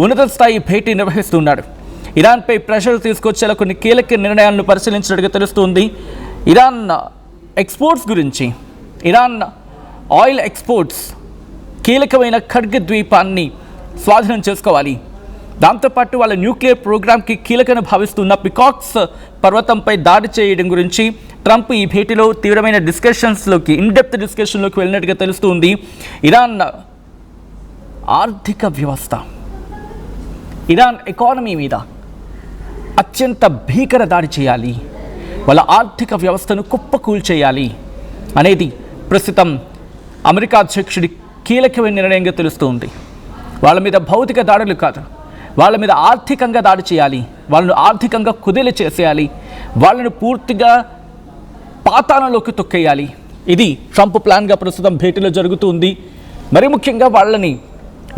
ఉన్నత స్థాయి భేటీ నిర్వహిస్తున్నాడు. ఇరాన్పై ప్రెషర్ తీసుకొచ్చేలా కొన్ని కీలక నిర్ణయాలను పరిశీలించినట్టుగా తెలుస్తుంది. ఇరాన్ ఎక్స్పోర్ట్స్ గురించి, ఇరాన్ ఆయిల్ ఎక్స్పోర్ట్స్ కీలకమైన ఖర్గ్ ద్వీపాన్ని స్వాధీనం చేసుకోవాలి. దాంతోపాటు వాళ్ళ న్యూక్లియర్ ప్రోగ్రామ్కి కీలకను భావిస్తున్న పికాక్స్ పర్వతంపై దాడి చేయడం గురించి ట్రంప్ ఈ భేటీలో తీవ్రమైన ఇన్డెప్త్ డిస్కషన్లోకి వెళ్ళినట్టుగా తెలుస్తుంది. ఇరాన్ ఆర్థిక వ్యవస్థ, ఇరాన్ ఎకానమీ మీద అత్యంత భీకర దాడి చేయాలి, వాళ్ళ ఆర్థిక వ్యవస్థను కుప్పకూల్చేయాలి అనేది ప్రస్తుతం అమెరికా అధ్యక్షుడి కీలకమైన నిర్ణయంగా తెలుస్తుంది. వాళ్ళ మీద భౌతిక దాడులు కాదు, వాళ్ళ మీద ఆర్థికంగా దాడి చేయాలి, వాళ్ళను ఆర్థికంగా కుదేలు చేసేయాలి, వాళ్ళను పూర్తిగా పాతాళంలోకి తొక్కేయాలి. ఇది ట్రంప్ ప్లాన్గా ప్రస్తుతం భేటీలో జరుగుతుంది. మరి ముఖ్యంగా వాళ్ళని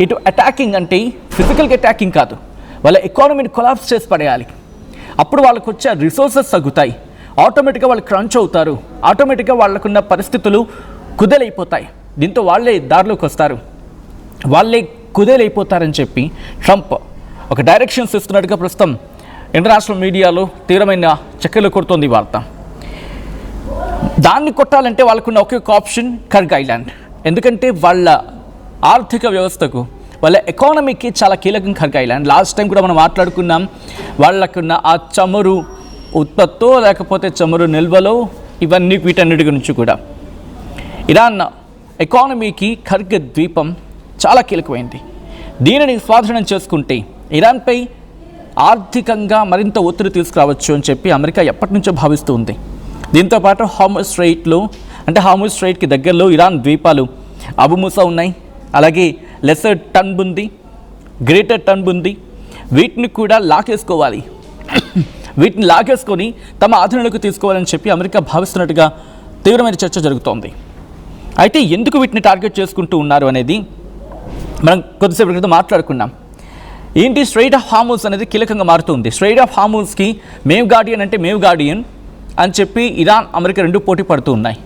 ఇటు అటాకింగ్ అంటే ఫిజికల్గా అటాకింగ్ కాదు, వాళ్ళ ఎకానమీని కొలాప్స్ చేసి పడేయాలి. అప్పుడు వాళ్ళకు వచ్చే రిసోర్సెస్ తగ్గుతాయి, ఆటోమేటిక్గా వాళ్ళు క్రంచ్ అవుతారు, ఆటోమేటిక్గా వాళ్ళకున్న పరిస్థితులు కుదేలైపోతాయి. దీంతో వాళ్ళే దారిలోకి వస్తారు, వాళ్ళే కుదేలైపోతారని చెప్పి ట్రంప్ ఒక డైరెక్షన్స్ ఇస్తున్నట్టుగా ప్రస్తుతం ఇంటర్నేషనల్ మీడియాలో తీవ్రమైన చక్కర్లు కొడుతోంది ఈ వార్త. దాన్ని కొట్టాలంటే వాళ్ళకున్న ఒకే ఒక ఆప్షన్ ఖర్గ్ ఐలాండ్. ఎందుకంటే వాళ్ళ ఆర్థిక వ్యవస్థకు, వాళ్ళ ఎకానమీకి చాలా కీలకం ఖర్గ్ ఐలాండ్. లాస్ట్ టైం కూడా మనం మాట్లాడుకున్నాం, వాళ్ళకున్న ఆ చమురు ఉత్పత్తో లేకపోతే చమురు నిల్వలో ఇవన్నీ వీటన్నిటి గురించి కూడా. ఇరాన్ ఎకానమీకి ఖర్గ్ ద్వీపం చాలా కీలకమైంది. దీనిని స్వాధీనం చేసుకుంటే ఇరాన్పై ఆర్థికంగా మరింత ఒత్తిడి తీసుకురావచ్చు అని చెప్పి అమెరికా ఎప్పటి నుంచో భావిస్తూ ఉంది. దీంతోపాటు హార్ముజ్ స్ట్రైట్కి దగ్గరలో ఇరాన్ ద్వీపాలు అబు మూసా ఉన్నాయి, అలాగే లెసర్ టన్బ్ ఉంది, గ్రేటర్ టన్బ్ ఉంది. వీటిని కూడా వీటిని లాగేసుకొని తమ ఆధీనంలోకి తీసుకోవాలని చెప్పి అమెరికా భావిస్తున్నట్టుగా తీవ్రమైన చర్చ జరుగుతోంది. అయితే ఎందుకు వీటిని టార్గెట్ చేసుకుంటూ ఉన్నారు అనేది మనం కొద్దిసేపు క్రితం మాట్లాడుకున్నాం. ఏంటి స్ట్రైట్ ఆఫ్ హార్ముజ్ అనేది కీలకంగా మారుతుంది. స్ట్రైట్ ఆఫ్ హార్ముజ్కి మేము గార్డియన్ అని చెప్పి ఇరాన్, అమెరికా రెండు పోటీ పడుతూ ఉన్నాయి.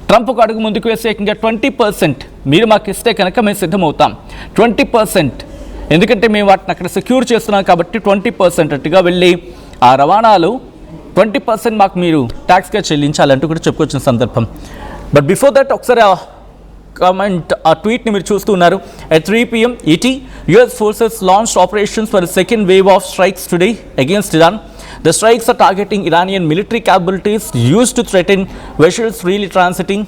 ట్రంప్ ఒక అడుగు ముందుకు వేసి ఏకంగా 20% మీరు మాకు ఇస్తే కనుక మేము సిద్ధమవుతాం, 20%, ఎందుకంటే మేము వాటిని అక్కడ సెక్యూర్ చేస్తున్నాం కాబట్టి 20% అట్టుగా వెళ్ళి ఆ రవాణాలు 20% మాకు మీరు ట్యాక్స్గా చెల్లించాలంటూ కూడా చెప్పుకొచ్చిన సందర్భం. బట్ బిఫోర్ దట్ ఒకసారి ఆ ట్వీట్ని మీరు చూస్తున్నారు. At 3 PM ET, US forces launched operations for the second wave of strikes today against Iran. The strikes are targeting Iranian military capabilities used to threaten vessels freely transiting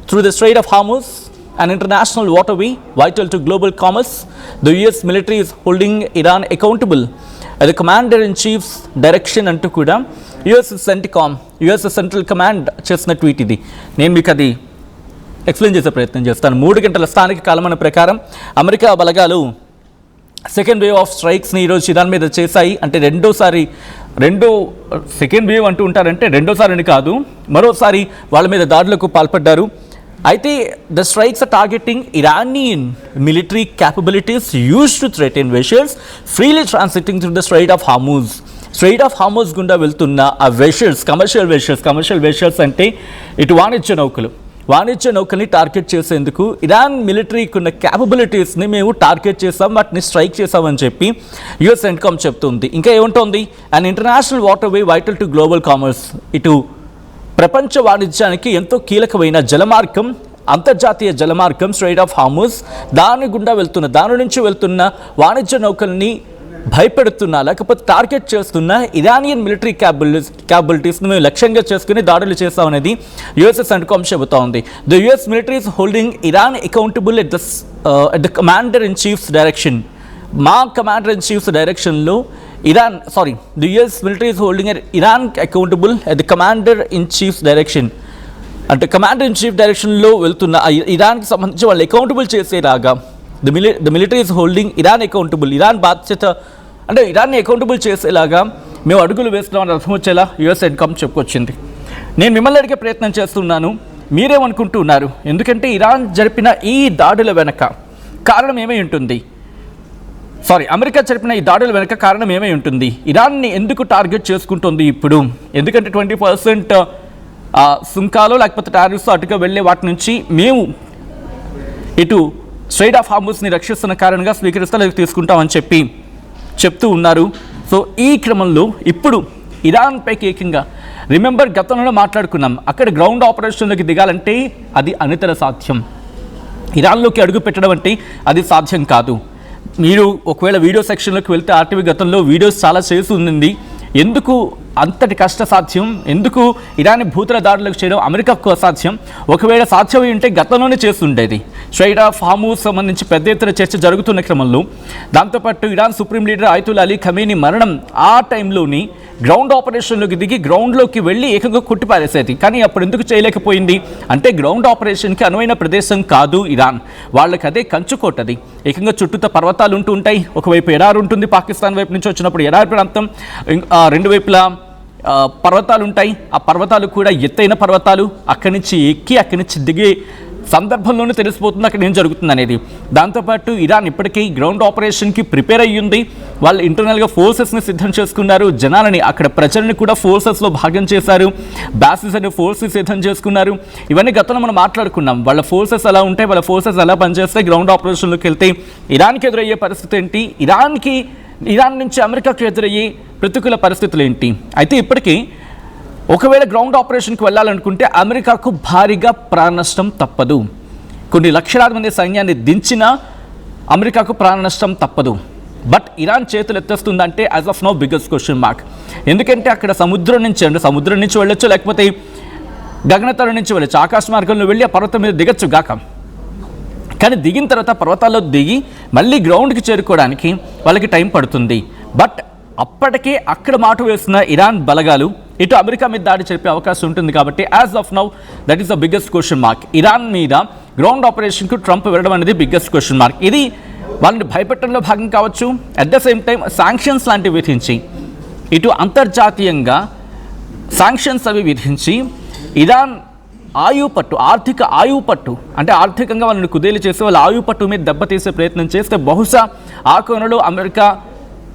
through the Strait of Hormuz, an international waterway vital to global commerce. The US military is holding Iran accountable at the commander-in-chief's direction అంటూ కూడా US central command చేసిన tweet ఇది. నేను మీకు అది explain చేసే ప్రయత్నం చేస్తాను. 3 గంటల స్థానిక కాలమాన ప్రకారం అమెరికా బలగాలు సెకండ్ వేవ్ ఆఫ్ స్ట్రైక్స్ని ఈరోజు ఇరాన్ మీద చేశాయి. అంటే సెకండ్ వేవ్ అంటూ ఉంటారంటే రెండోసారి అని కాదు, మరోసారి వాళ్ళ మీద దాడులకు పాల్పడ్డారు. అయితే the strikes are targeting Iranian military capabilities used to threaten vessels freely transiting through the strait of Hormuz గుండా వెళ్తున్న ఆ వెషల్స్, కమర్షియల్ వెషల్స్ అంటే ఇటు వాణిజ్య నౌకల్ని టార్గెట్ చేసేందుకు ఇరాన్ మిలిటరీకి ఉన్న క్యాపబిలిటీస్ని మేము టార్గెట్ చేసాం, వాటిని స్ట్రైక్ చేసామని చెప్పి యుఎస్ సెంట్కామ్ చెప్తుంది. ఇంకా ఏముంటుంది, and international waterway vital to global commerce, ఇటు ప్రపంచ వాణిజ్యానికి ఎంతో కీలకమైన జలమార్గం, అంతర్జాతీయ జలమార్గం స్ట్రైట్ ఆఫ్ హార్ముజ్, దాని నుంచి వెళ్తున్న వాణిజ్య నౌకల్ని భయపెడుతున్నా లేకపోతే టార్గెట్ చేస్తున్న ఇరానియన్ మిలిటరీ క్యాపబిలిటీస్ను మేము లక్ష్యంగా చేసుకుని దాడులు చేస్తామనేది యుఎస్ సెంట్కామ్ చెబుతా ఉంది. The US military is holding Iran accountable at the commander in chief's direction. మా కమాండర్ ఇన్ చీఫ్స్ డైరెక్షన్లో the US military is holding Iran accountable at the commander in chief's direction. అంటే commander in chief డైరెక్షన్లో వెళ్తున్న ఇరాన్కి సంబంధించి వాళ్ళు accountable చేసేలాగా the military is holding Iran accountable, ఇరాన్ని అకౌంటబుల్ చేసేలాగా మేము అడుగులు వేస్తున్నామని అర్థం వచ్చేలా యుఎస్ సెంట్కామ్ చెప్పుకొచ్చింది. నేను మిమ్మల్ని అడిగే ప్రయత్నం చేస్తున్నాను, మీరేమనుకుంటున్నారు? ఎందుకంటే ఇరాన్ జరిపిన ఈ దాడుల వెనక కారణం ఏమై ఉంటుంది? అమెరికా జరిపిన ఈ దాడుల వెనక కారణం ఏమై ఉంటుంది? ఇరాన్ని ఎందుకు టార్గెట్ చేసుకుంటుంది ఇప్పుడు? ఎందుకంటే 20% సుంకాలో లేకపోతే టారిఫ్స్ అటుగా వెళ్ళే వాటి నుంచి మేము ఇటు స్ట్రైట్ ఆఫ్ హార్మూజ్ని రక్షిస్తున్న కారణంగా స్వీకరిస్తా లేదా తీసుకుంటామని చెప్తూ ఉన్నారు. సో ఈ క్రమంలో ఇప్పుడు ఇరాన్పైకి ఏకంగా రిమెంబర్ గతంలో మాట్లాడుకున్నాం, అక్కడ గ్రౌండ్ ఆపరేషన్లోకి దిగాలంటే అది అనితర సాధ్యం. ఇరాన్లోకి అడుగు పెట్టడం అంటే అది సాధ్యం కాదు. మీరు ఒకవేళ వీడియో సెక్షన్లోకి వెళ్తే ఆర్టీవీ గతంలో వీడియోస్ చాలా చేసి ఉంది. ఎందుకు అంతటి కష్ట సాధ్యం, ఎందుకు ఇరాన్ భూతల దాడులకు చేయడం అమెరికాకు అసాధ్యం, ఒకవేళ సాధ్యమై ఉంటే గతంలోనే చేస్తుండేది. స్ట్రైట్ ఆఫ్ హార్మూజ్ సంబంధించి పెద్ద ఎత్తున చర్చ జరుగుతున్న క్రమంలో దాంతోపాటు Iran supreme leader Ayatollah Ali Khamenei మరణం ఆ టైంలోని గ్రౌండ్ ఆపరేషన్లోకి దిగి గ్రౌండ్లోకి వెళ్ళి ఏకంగా కొట్టిపారేసేది. కానీ అప్పుడు ఎందుకు చేయలేకపోయింది అంటే గ్రౌండ్ ఆపరేషన్కి అనువైన ప్రదేశం కాదు ఇరాన్, వాళ్ళకి అదే కంచుకోటది. ఏకంగా చుట్టూతో పర్వతాలు ఉంటూ ఉంటాయి, ఒకవైపు ఎడారి ఉంటుంది, పాకిస్తాన్ వైపు నుంచి వచ్చినప్పుడు ఎడారి ప్రాంతం, రెండు వైపులా పర్వతాలు ఉంటాయి. ఆ పర్వతాలు కూడా ఎత్తైన పర్వతాలు, అక్కడి నుంచి ఎక్కి అక్కడి నుంచి దిగే సందర్భంలోనే తెలిసిపోతుంది అక్కడ ఏం జరుగుతుంది అనేది. దాంతోపాటు ఇరాన్ ఇప్పటికీ గ్రౌండ్ ఆపరేషన్కి ప్రిపేర్ అయ్యింది. వాళ్ళు ఇంటర్నల్గా ఫోర్సెస్ని సిద్ధం చేసుకున్నారు, జనాలని అక్కడ ప్రజల్ని కూడా ఫోర్సెస్లో భాగం చేశారు, బ్యాసిస్ అనే ఫోర్సెస్ సిద్ధం చేసుకున్నారు. ఇవన్నీ గతంలో మనం మాట్లాడుకున్నాం. వాళ్ళ ఫోర్సెస్ ఎలా ఉంటాయి, వాళ్ళ ఫోర్సెస్ ఎలా పనిచేస్తాయి, గ్రౌండ్ ఆపరేషన్లోకి వెళ్తే ఇరాన్కి ఎదురయ్యే పరిస్థితి ఏంటి, ఇరాన్ నుంచి అమెరికాకు ఎదురయ్యే ప్రతికూల పరిస్థితులు ఏంటి. అయితే ఇప్పటికీ ఒకవేళ గ్రౌండ్ ఆపరేషన్కి వెళ్ళాలనుకుంటే అమెరికాకు భారీగా ప్రాణ నష్టం తప్పదు. కొన్ని లక్షలాది మంది సైన్యాన్ని దించినా అమెరికాకు ప్రాణ నష్టం తప్పదు. బట్ ఇరాన్ చేతులు ఎత్తేస్తుందంటే as of now biggest question mark. ఎందుకంటే అక్కడ సముద్రం నుంచి వెళ్ళొచ్చు, లేకపోతే గగనతలం నుంచి వెళ్ళొచ్చు, ఆకాశ మార్గంలో వెళ్ళి ఆ పర్వతం మీద దిగచ్చు గాక. కానీ దిగిన తర్వాత పర్వతాల్లో దిగి మళ్ళీ గ్రౌండ్కి చేరుకోవడానికి వాళ్ళకి టైం పడుతుంది. బట్ అప్పటికే అక్కడ మాట వేస్తున్న ఇరాన్ బలగాలు ఇటు అమెరికా మీద దాడి జరిపే అవకాశం ఉంటుంది. కాబట్టి as of now that is the biggest question mark. Iran మీద గ్రౌండ్ ఆపరేషన్కు ట్రంప్ వెళ్ళడం అనేది బిగ్గెస్ట్ క్వశ్చన్ మార్క్. ఇది వాళ్ళని భయపెట్టడంలో భాగం కావచ్చు. At the same time sanctions లాంటివి విధించి, ఇటు అంతర్జాతీయంగా శాంక్షన్స్ అవి విధించి ఇరాన్ ఆర్థిక ఆయుపట్టు అంటే ఆర్థికంగా వాళ్ళని కుదేలు చేసి వాళ్ళ ఆయుపట్టు మీద దెబ్బతీసే ప్రయత్నం చేస్తే బహుశా ఆ కోణంలో అమెరికా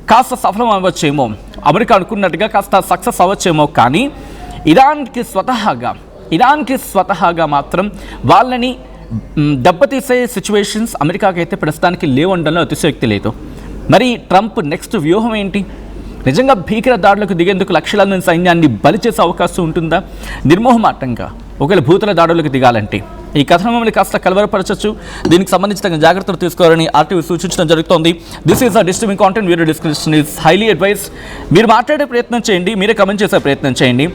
కాస్త సఫలం అవ్వచ్చేమో, అమెరికా అనుకున్నట్టుగా కాస్త సక్సెస్ అవ్వచ్చేమో. కానీ ఇరాన్కి స్వతహాగా మాత్రం వాళ్ళని దెబ్బతీసే సిచ్యువేషన్స్ అమెరికాకి అయితే ప్రస్తుతానికి లేవండంలో అతిశయోక్తి లేదు. మరి ట్రంప్ నెక్స్ట్ వ్యూహం ఏంటి? నిజంగా భీకర దాడులకు దిగేందుకు లక్షలాది మంది సైన్యాన్ని బలి చేసే అవకాశం ఉంటుందా? నిర్మోహమాటంగా ఒకవేళ భూతల దాడులకు దిగాలంటే ఈ కథనం మమ్మల్ని కాస్త కలవరపరచచ్చు. దీనికి సంబంధించి తగిన జాగ్రత్తలు తీసుకోవాలని ఆర్టీవీ సూచించడం జరుగుతోంది. This is a disturbing content, video description is highly advice. మీరు మాట్లాడే ప్రయత్నం చేయండి, మీరే కమెంట్ చేసే ప్రయత్నం చేయండి.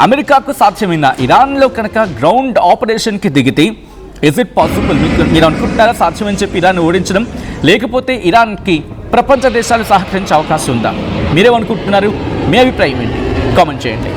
అమెరికాకు సాధ్యమైన ఇరాన్లో కనుక గ్రౌండ్ ఆపరేషన్కి దిగితే ఇజ్ ఇట్ పాసిబుల్? మీరు అనుకుంటున్నారా సాధ్యమని చెప్పి ఇరాన్ ఓడించడం, లేకపోతే ఇరాన్కి ప్రపంచ దేశాలు సహకరించే అవకాశం ఉందా? మీరేమనుకుంటున్నారు? మీ అభిప్రాయం ఏంటి? కామెంట్ చేయండి.